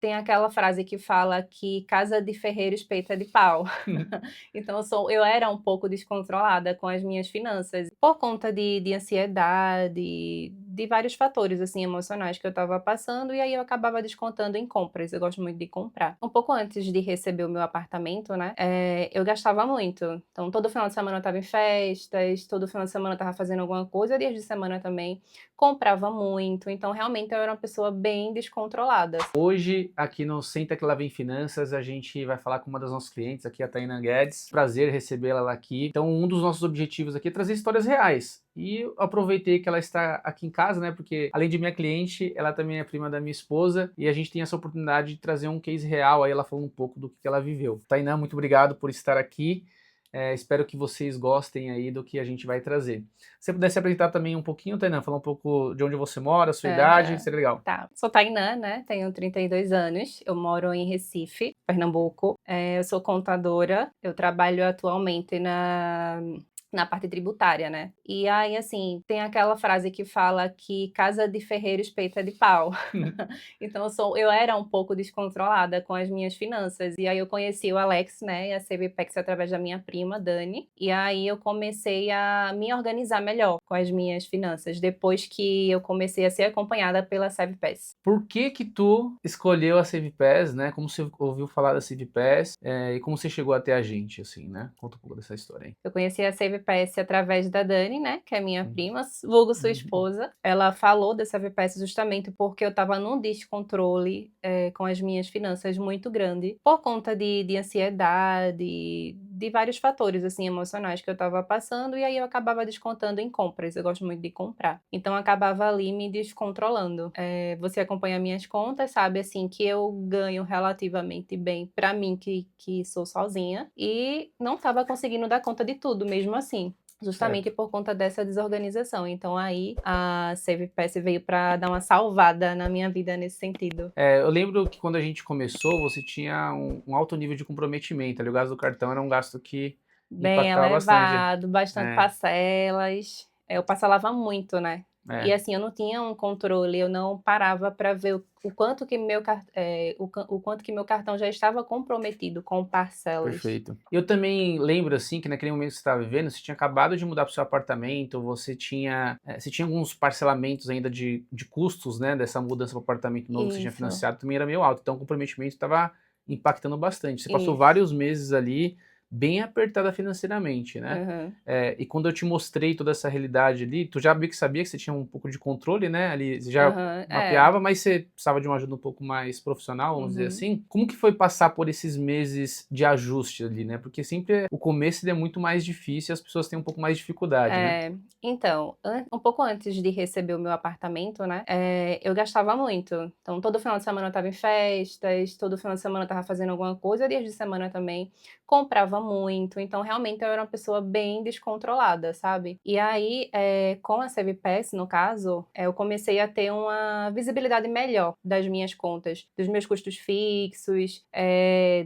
Tem aquela frase que fala que casa de ferreiro, espeta de pau. Então eu era um pouco descontrolada com as minhas finanças, por conta de ansiedade, de vários fatores, assim, emocionais que eu estava passando, e aí eu acabava descontando em compras, eu gosto muito de comprar. Um pouco antes de receber o meu apartamento, né, eu gastava muito. Então todo final de semana eu estava em festas, todo final de semana eu estava fazendo alguma coisa, dias de semana também, comprava muito, então realmente eu era uma pessoa bem descontrolada. Hoje, aqui no Senta Que Lá Vem Finanças, a gente vai falar com uma das nossas clientes aqui, a Tainá Guedes. Prazer recebê-la aqui. Então, um dos nossos objetivos aqui é trazer histórias reais. E eu aproveitei que ela está aqui em casa, né? Porque além de minha cliente, ela também é prima da minha esposa e a gente tem essa oportunidade de trazer um case real, aí ela falando um pouco do que ela viveu. Tainá, muito obrigado por estar aqui. Espero que vocês gostem aí do que a gente vai trazer. Se você pudesse apresentar também um pouquinho, Tainá, falar um pouco de onde você mora, sua idade, Aham. seria legal. Tá. Sou Tainã, né, tenho 32 anos, eu moro em Recife, Pernambuco. Eu sou contadora, eu trabalho atualmente na parte tributária, né. E aí, assim, tem aquela frase que fala que casa de ferreiro, espeta de pau. Então eu era um pouco descontrolada com as minhas finanças, e aí eu conheci o Alex, né, e a CVPEX através da minha prima, Dani, e aí eu comecei a me organizar melhor com as minhas finanças, depois que eu comecei a ser acompanhada pela CVPES. Por que que tu escolheu a SavePass, né? Como você ouviu falar da SavePass, e como você chegou até a gente, assim, né? Conta um pouco dessa história aí. Eu conheci a CVPS através da Dani, né, que é minha Uhum. prima, vulgo sua Uhum. esposa. Ela falou da CVPS justamente porque eu estava num descontrole, com as minhas finanças muito grande, por conta de ansiedade, de vários fatores, assim, emocionais que eu estava passando, e aí eu acabava descontando em compras, eu gosto muito de comprar. Então eu acabava ali me descontrolando. Você acompanha minhas contas, sabe, assim, que eu ganho relativamente bem pra mim que sou sozinha, e não estava conseguindo dar conta de tudo mesmo assim, justamente Certo. por conta dessa desorganização. Então aí a SavePass veio para dar uma salvada na minha vida nesse sentido. Eu lembro que quando a gente começou, você tinha um alto nível de comprometimento. Ali, o gasto do cartão era um gasto que Bem impactava bastante. elevado, bastante É, parcelas, eu parcelava muito, né. E é, assim, eu não tinha um controle, eu não parava para ver o quanto que o quanto que meu cartão já estava comprometido com parcelas. perfeito. Eu também lembro, assim, que naquele momento que você estava vivendo, você tinha acabado de mudar para o seu apartamento, você tinha alguns parcelamentos ainda de custos, né, dessa mudança para o apartamento novo que você tinha Isso, financiado, também era meio alto, então o comprometimento estava impactando bastante. Você passou isso. vários meses ali bem apertada financeiramente, né? Aham. E quando eu te mostrei toda essa realidade ali, tu já meio que sabia que você tinha um pouco de controle, né? Ali você já Aham, é. mapeava, mas você precisava de uma ajuda um pouco mais profissional, vamos dizer Uhum. assim. Como que foi passar por esses meses de ajuste ali, né? Porque sempre o começo ele é muito mais difícil e as pessoas têm um pouco mais de dificuldade, né? Então, um pouco antes de receber o meu apartamento, né, eu gastava muito. Então todo final de semana eu estava em festas, todo final de semana eu estava fazendo alguma coisa, dias de semana também, comprava muito, então realmente eu era uma pessoa bem descontrolada, sabe. E aí, com a SavePass, no caso, eu comecei a ter uma visibilidade melhor das minhas contas, dos meus custos fixos,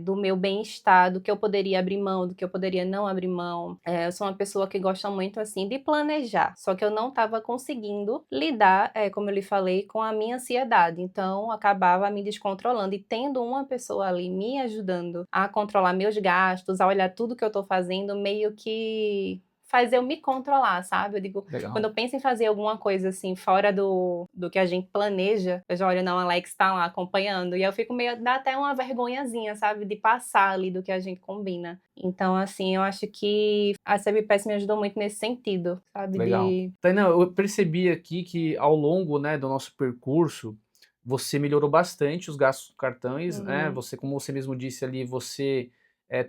do meu bem-estar, do que eu poderia abrir mão, do que eu poderia não abrir mão. Eu sou uma pessoa que gosta muito, assim, de planejar, só que eu não estava conseguindo lidar, como eu lhe falei, com a minha ansiedade, então acabava me descontrolando e tendo uma pessoa ali me ajudando a controlar meus gastos, a olhar tudo que eu estou fazendo, meio que faz eu me controlar, sabe. Eu digo, quando Legal. eu penso em fazer alguma coisa, assim, fora do que a gente planeja, eu já olho: "Não, Alex tá lá acompanhando", e eu fico meio dá até uma vergonhazinha, sabe, de passar ali do que a gente combina. Então, assim, eu acho que a CBPS me ajudou muito nesse sentido, sabe, Legal. de Tainá, eu percebi aqui que ao longo, né, do nosso percurso, você melhorou bastante os gastos com cartões, né? uhum, Você, como você mesmo disse ali, você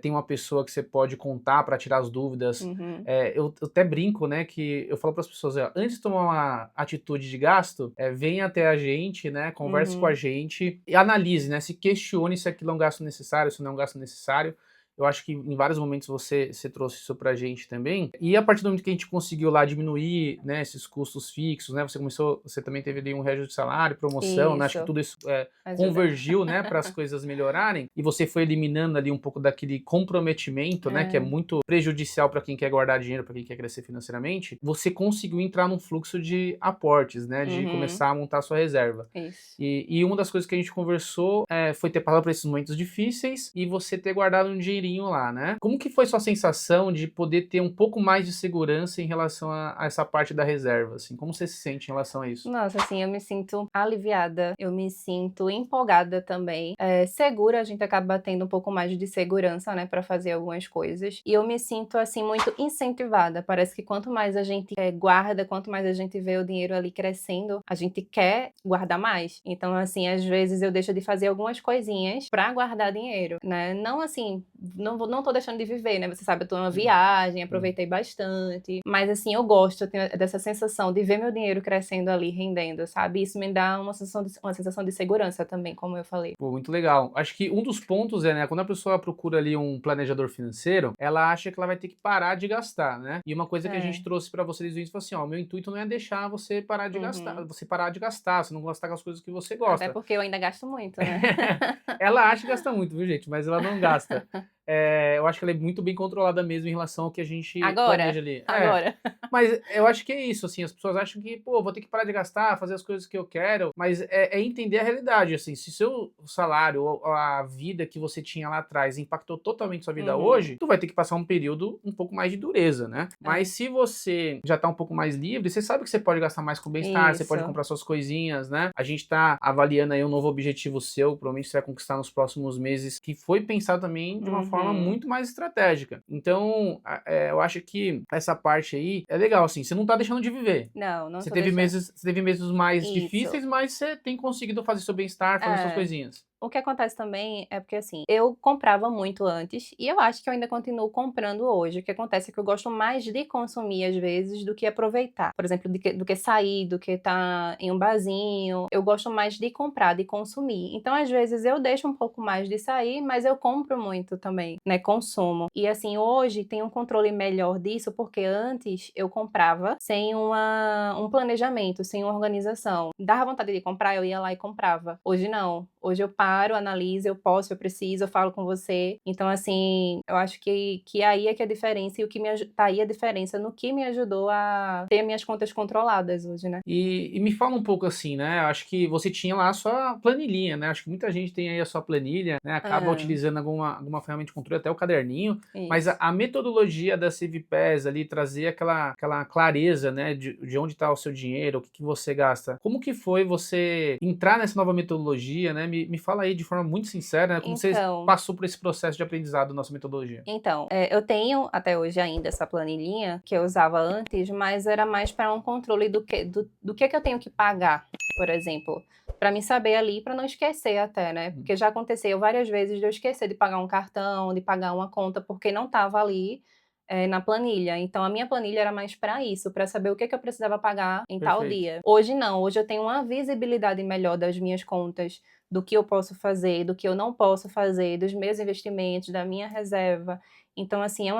tem uma pessoa que você pode contar para tirar as dúvidas. uhum, Eu até brinco, né, que eu falo para as pessoas, antes de tomar uma atitude de gasto, venha até a gente, né, converse com a uhum, gente e analise, né, se questione se aquilo é um gasto necessário, se não é um gasto necessário. Eu acho que em vários momentos você trouxe isso pra gente também. E a partir do momento que a gente conseguiu lá diminuir, né, esses custos fixos, né? Você também teve ali um reajuste de salário, promoção, né? Acho que Isso, tudo isso ajuda. convergiu, né, para as coisas melhorarem. E você foi eliminando ali um pouco daquele comprometimento, né, que é É, muito prejudicial para quem quer guardar dinheiro, para quem quer crescer financeiramente. Você conseguiu entrar num fluxo de aportes, né, de uhum, começar a montar a sua reserva. isso. E uma das coisas que a gente conversou foi ter passado por esses momentos difíceis e você ter guardado um dinheirinho lá, né? Como que foi sua sensação de poder ter um pouco mais de segurança em relação a essa parte da reserva, assim? Como você se sente em relação a isso? Nossa, assim, eu me sinto aliviada, eu me sinto empolgada também. Segura, a gente acaba tendo um pouco mais de segurança, né, para fazer algumas coisas. E eu me sinto, assim, muito incentivada. Parece que quanto mais a gente guarda, quanto mais a gente vê o dinheiro ali crescendo, a gente quer guardar mais. Então, assim, às vezes eu deixo de fazer algumas coisinhas para guardar dinheiro, né? Não assim, não tô deixando de viver, né? Você sabe, eu tô numa viagem, Sim. aproveitei bastante. Mas, assim, eu gosto, eu tenho dessa sensação de ver meu dinheiro crescendo ali, rendendo, sabe? Isso me dá uma sensação de segurança também, como eu falei. Pô, muito legal. Acho que um dos pontos né, quando a pessoa procura ali um planejador financeiro, ela acha que ela vai ter que parar de gastar, né? E uma coisa que a gente É. trouxe pra você desde o início foi assim, ó, o meu intuito não é deixar você parar de gastar, Uhum. você parar de gastar, você não gastar com as coisas que você Até gosta. porque eu ainda gasto muito, né? Ela acha que gasta muito, viu, gente? Mas ela não gasta. Eu acho que ela é muito bem controlada mesmo em relação ao que a gente planeja Agora, ali. agora. Mas eu acho que é isso, assim, as pessoas acham que, pô, vou ter que parar de gastar, fazer as coisas que eu quero, mas é entender a realidade, assim, se seu salário ou a vida que você tinha lá atrás impactou totalmente sua vida Uhum. hoje, tu vai ter que passar um período um pouco mais de dureza, né? Mas É. se você já tá um pouco mais livre, você sabe que você pode gastar mais com bem-estar, você pode Isso. comprar suas coisinhas, né? A gente tá avaliando aí um novo objetivo seu, provavelmente você vai conquistar nos próximos meses, que foi pensado também de uma forma Uhum. muito mais estratégica. Então, eu acho que essa parte aí é legal, assim, você não tá deixando de viver. Não, não Você tô teve deixando. meses mais Isso. difíceis, mas você tem conseguido fazer seu bem-estar, fazer suas É. coisinhas. O que acontece também é porque, assim, eu comprava muito antes e eu acho que eu ainda continuo comprando hoje. O que acontece é que eu gosto mais de consumir, às vezes, do que aproveitar. Por exemplo, do que sair, do que estar em um barzinho. Eu gosto mais de comprar, de consumir. Então, às vezes, eu deixo um pouco mais de sair, mas eu compro muito também, né? Consumo. E, assim, hoje tem um controle melhor disso, porque antes eu comprava sem um planejamento, sem uma organização. Dava vontade de comprar, eu ia lá e comprava. Hoje não. Hoje eu paro, analiso, eu posso, eu preciso, eu falo com você. Então, assim, eu acho que aí é que é a diferença e o que tá aí a diferença no que me ajudou a ter minhas contas controladas hoje, né? E me fala um pouco assim, né? Eu acho que você tinha lá a sua planilhinha, né? Acho que muita gente tem aí a sua planilha, né? Acaba Ah, utilizando alguma ferramenta de controle, até o caderninho, mas a, isso. a metodologia da CivPes ali, trazer aquela clareza, né? De onde está o seu dinheiro, o que você gasta. Como que foi você entrar nessa nova metodologia, né? Me fala aí de forma muito sincera, né? Como você Então, passou por esse processo de aprendizado da nossa metodologia. eu tenho até hoje ainda essa planilhinha que eu usava antes, mas era mais para um controle do que eu tenho que pagar, por exemplo, para me saber ali, para não esquecer até, né? Hum, Porque já aconteceu várias vezes de eu esquecer de pagar um cartão, de pagar uma conta, porque não estava ali, na planilha. Então a minha planilha era mais para isso, para saber o que eu precisava pagar em tal Perfeito. dia. Hoje não, hoje eu tenho uma visibilidade melhor das minhas contas, do que eu posso fazer, do que eu não posso fazer, dos meus investimentos, da minha reserva. Então, assim, é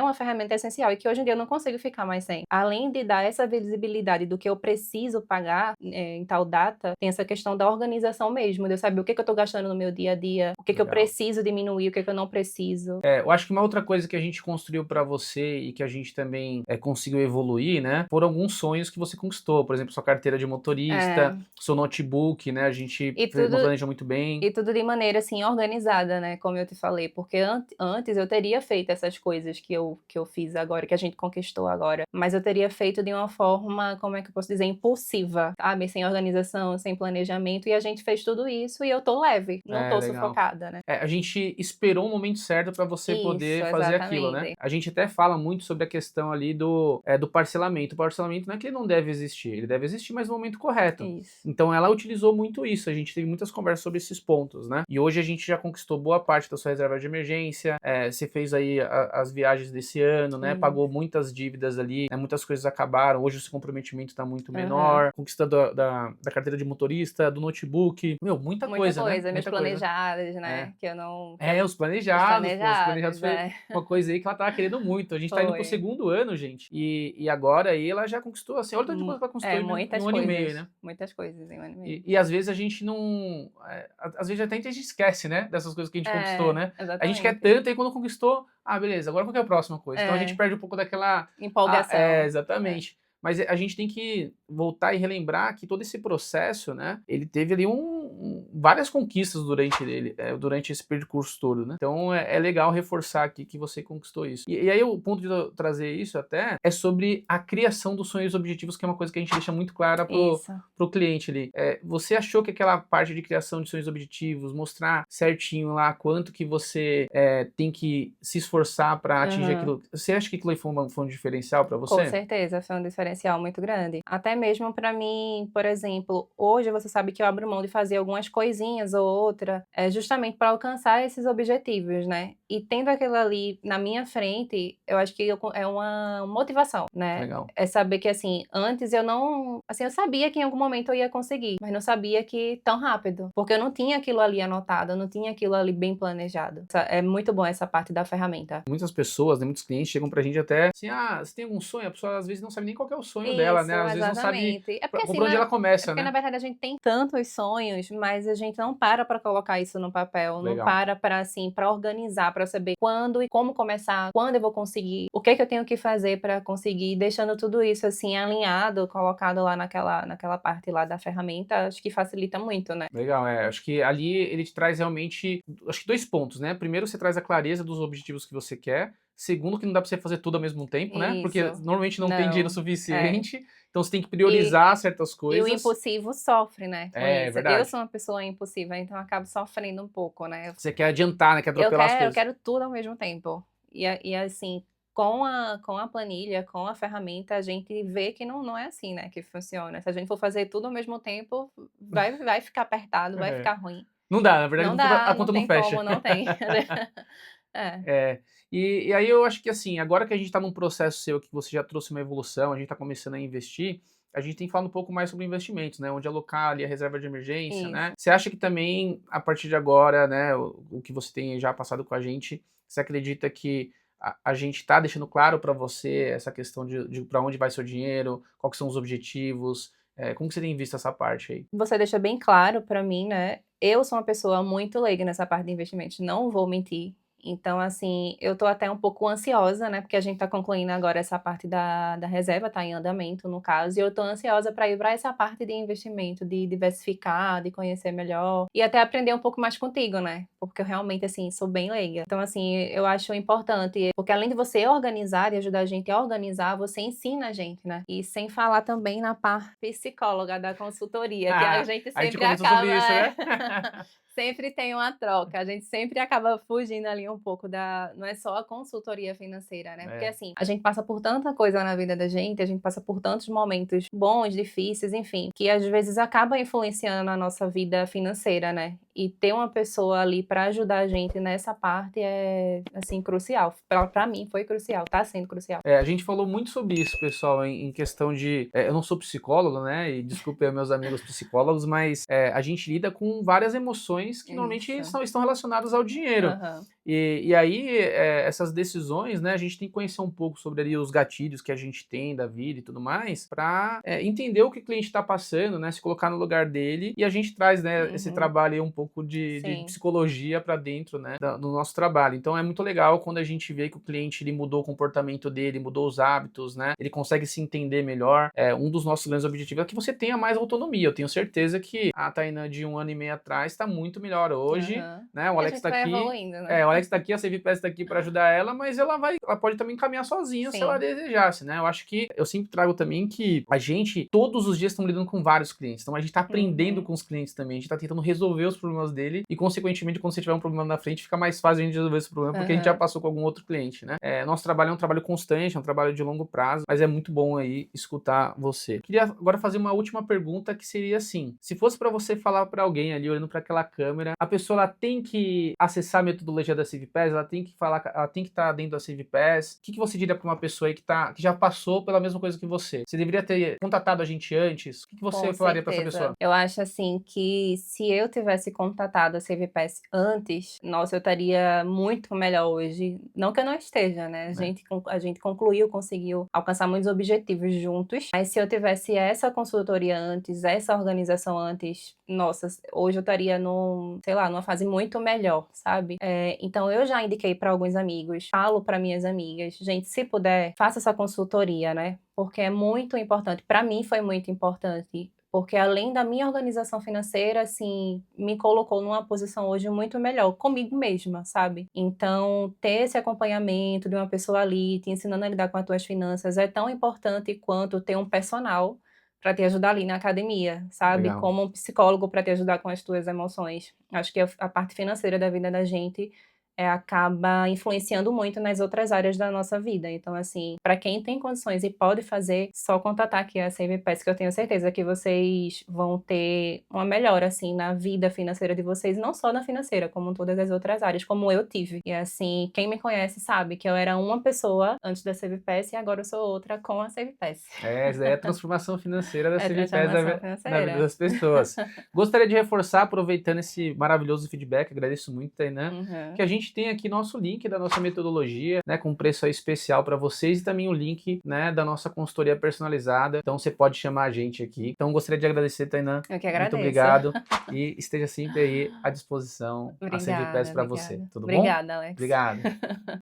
uma ferramenta essencial e que hoje em dia eu não consigo ficar mais sem. Além de dar essa visibilidade do que eu preciso pagar, em tal data, tem essa questão da organização mesmo, de eu saber o que eu estou gastando no meu dia a dia, o que eu Legal. preciso diminuir, o que eu não preciso. Eu acho que uma outra coisa que a gente construiu para você e que a gente também conseguiu evoluir, né? Foram alguns sonhos que você conquistou. Por exemplo, sua carteira de motorista, É, seu notebook, né? A gente e tudo planejou muito bem. E tudo de maneira, assim, organizada, né, como eu te falei, porque antes eu teria feito essas coisas que eu fiz agora, que a gente conquistou agora, mas eu teria feito de uma forma, como é que eu posso dizer, impulsiva, sabe, sem organização, sem planejamento, e a gente fez tudo isso e eu tô leve, não tô Legal. sufocada, né. A gente esperou o momento certo para você Isso, poder fazer aquilo, né? exatamente. A gente até fala muito sobre a questão ali do parcelamento. O parcelamento não é que ele não deve existir, ele deve existir, mas no momento correto. Isso. Então ela utilizou muito isso, a gente teve muitas conversas sobre esses pontos, né? E hoje a gente já conquistou boa parte da sua reserva de emergência, você fez aí as viagens desse ano, né? Pagou muitas dívidas ali, né? Muitas coisas acabaram, hoje o seu comprometimento tá muito menor, conquista da carteira de motorista, do notebook, meu, muita Muita coisa, né? coisa, meus Muita coisa. planejados, É. né, que eu não Os planejados, pô, os planejados planejados, foi é. uma coisa aí que ela tava querendo muito. A gente tá indo pro Foi. segundo ano, gente, e agora aí ela já conquistou, assim, olha o tanto de coisa que ela conquistou em um ano e meio, né? Muitas coisas em um ano e meio. E às vezes a gente não. Às vezes até a gente esquece, né? Dessas coisas que a gente conquistou, né? A gente quer Exatamente. tanto, e quando conquistou, beleza, agora qual que é a próxima coisa? Então a gente perde um pouco daquela. Empolgação. Exatamente. Mas a gente tem que voltar e relembrar que todo esse processo, né? Ele teve ali várias conquistas durante esse percurso todo, né? Então é legal reforçar aqui que você conquistou isso. E aí o ponto de eu trazer isso até é sobre a criação dos sonhos e objetivos, que é uma coisa que a gente deixa muito clara pro cliente ali. Você achou que aquela parte de criação de sonhos e objetivos, mostrar certinho lá quanto que você tem que se esforçar para atingir aquilo, você acha que aquilo aí foi um diferencial para você? Com certeza, foi um diferencial muito grande. Até mesmo para mim, por exemplo, hoje você sabe que eu abro mão de fazer algumas coisinhas ou outra, justamente para alcançar esses objetivos, né. E tendo aquilo ali na minha frente, eu acho que é uma motivação, né. Legal. É saber que, assim, antes eu não assim, eu sabia que em algum momento eu ia conseguir, mas não sabia que tão rápido, porque eu não tinha aquilo ali anotado, eu não tinha aquilo ali bem planejado. É muito bom essa parte da ferramenta. Muitas pessoas, né, muitos clientes chegam pra gente até assim, você tem algum sonho? A pessoa às vezes não sabe nem qual que é o sonho dela, né? Às vezes não sabe Exatamente. É porque assim, por onde ela começa, na né? verdade a gente tem tantos sonhos, mas a gente não para pra colocar isso no papel, não Legal. para pra, assim, pra organizar, pra saber quando e como começar, quando eu vou conseguir, o que eu tenho que fazer pra conseguir, deixando tudo isso, assim, alinhado, colocado lá naquela parte lá da ferramenta, acho que facilita muito, né. Legal, acho que ali ele te traz realmente, acho que 2 pontos, né? Primeiro, você traz a clareza dos objetivos que você quer. Segundo, que não dá pra você fazer tudo ao mesmo tempo, né? Porque Isso. normalmente não tem dinheiro Não. É. suficiente, então você tem que E priorizar certas e o coisas. impulsivo sofre, né, com É isso. Eu verdade. sou uma pessoa impulsiva, então eu acabo sofrendo um pouco, né. Você quer adiantar, né? Quer Eu atropelar as quero eu coisas. quero tudo ao mesmo tempo. E assim, com a planilha, com a ferramenta, a gente vê que não é assim, né, que funciona. Se a gente for fazer tudo ao mesmo tempo, vai ficar apertado, vai É. ficar ruim. Não dá, na verdade Não a dá, não conta não tem fecha. como, não tem. É. É, e aí eu acho que assim, agora que a gente está num processo seu que você já trouxe uma evolução, a gente está começando a investir, a gente tem que falar um pouco mais sobre investimentos, né? Onde alocar ali a reserva de emergência, né? Isso. Você acha que também, a partir de agora, né, o que você tem já passado com a gente, você acredita que a gente está deixando claro para você essa questão de para onde vai seu dinheiro, quais são os objetivos, como que você tem visto essa parte aí? Você deixa bem claro pra mim, né, eu sou uma pessoa muito leiga nessa parte de investimentos, não vou mentir. Então, assim, eu tô até um pouco ansiosa, né, porque a gente tá concluindo agora essa parte da reserva, tá em andamento, no caso, e eu tô ansiosa para ir para essa parte de investimento, de diversificar, de conhecer melhor e até aprender um pouco mais contigo, né, porque eu realmente, assim, sou bem leiga. Então, assim, eu acho importante, porque além de você organizar e ajudar a gente a organizar, você ensina a gente, né. E sem falar também na parte psicóloga da consultoria, que a gente A gente sempre conversou sobre acaba isso, né? sempre tem uma troca, a gente sempre acaba fugindo ali um pouco não é só a consultoria financeira, né, porque assim, a gente passa por tanta coisa na vida da gente, a gente passa por tantos momentos bons, difíceis, enfim, que às vezes acaba influenciando a nossa vida financeira, né, e ter uma pessoa ali para ajudar a gente nessa parte é, assim, crucial. Pra mim foi crucial, tá sendo crucial. A gente falou muito sobre isso, pessoal, em questão de. Eu não sou psicólogo, né? E desculpe aí meus amigos psicólogos, mas a gente lida com várias emoções que normalmente Isso. estão relacionadas ao dinheiro. Aham. E aí, essas decisões, né? A gente tem que conhecer um pouco sobre ali os gatilhos que a gente tem da vida e tudo mais, para entender o que o cliente está passando, né? Se colocar no lugar dele. E a gente traz, né, esse trabalho aí um pouco de Sim. psicologia para dentro, né? Do nosso trabalho. Então é muito legal quando a gente vê que o cliente ele mudou o comportamento dele, mudou os hábitos, né? Ele consegue se entender melhor. Um dos nossos grandes objetivos é que você tenha mais autonomia. Eu tenho certeza que a Tainã de 1 ano e meio atrás está muito melhor hoje, né? O E a Alex gente está vai aqui. evoluindo, né. O Alex tá aqui, a CVPS tá aqui para ajudar ela, mas ela pode também caminhar sozinha se ela Sim. desejasse, né? Eu acho que eu sempre trago também que todos os dias estamos lidando com vários clientes, então a gente tá aprendendo com os clientes também, a gente tá tentando resolver os problemas problemas dele e, consequentemente, quando você tiver um problema na frente, fica mais fácil a gente resolver esse problema, porque a gente já passou com algum outro cliente, né? Nosso trabalho é um trabalho constante, é um trabalho de longo prazo, mas é muito bom aí escutar você. Queria agora fazer uma última pergunta, que seria assim: se fosse para você falar para alguém ali, olhando para aquela câmera, a pessoa ela tem que acessar a metodologia da CiviPass, ela tem que falar, ela tem que estar dentro da CiviPass. O que você diria para uma pessoa aí que já passou pela mesma coisa que você? Você deveria ter contatado a gente antes? O que você Com falaria para essa certeza. pessoa? Eu acho assim que se eu tivesse contatado a CVPass antes, nossa, eu estaria muito melhor hoje. Não que eu não esteja, né? A gente concluiu, conseguiu alcançar muitos objetivos juntos. Mas se eu tivesse essa consultoria antes, essa organização antes, nossa, hoje eu estaria sei lá, numa fase muito melhor, sabe? Então eu já indiquei para alguns amigos, falo para minhas amigas, gente, se puder, faça essa consultoria, né? Porque é muito importante. Para mim foi muito importante, porque além da minha organização financeira, assim, me colocou numa posição hoje muito melhor comigo mesma, sabe? Então, ter esse acompanhamento de uma pessoa ali, te ensinando a lidar com as tuas finanças, é tão importante quanto ter um personal para te ajudar ali na academia, sabe? Legal. Como um psicólogo para te ajudar com as tuas emoções. Acho que a parte financeira da vida da gente acaba influenciando muito nas outras áreas da nossa vida. Então, assim, para quem tem condições e pode fazer, só contatar aqui a CVPass, que eu tenho certeza que vocês vão ter uma melhora, assim, na vida financeira de vocês, não só na financeira, como em todas as outras áreas, como eu tive. E, assim, quem me conhece sabe que eu era uma pessoa antes da CVPass e agora eu sou outra com a CVPass. Essa daí é a transformação financeira da É CiviPass transformação na vida financeira. das pessoas. Gostaria de reforçar, aproveitando esse maravilhoso feedback, agradeço muito, Tainan, que a gente tem aqui nosso link da nossa metodologia, né, com preço aí especial para vocês, e também o link, né, da nossa consultoria personalizada. Então você pode chamar a gente aqui. Então gostaria de agradecer, Tainan. Eu que Muito agradeço. obrigado e esteja sempre aí à disposição, a CiviPass Obrigada, para você. obrigada. Tudo bom? Obrigada, Alex. Obrigado.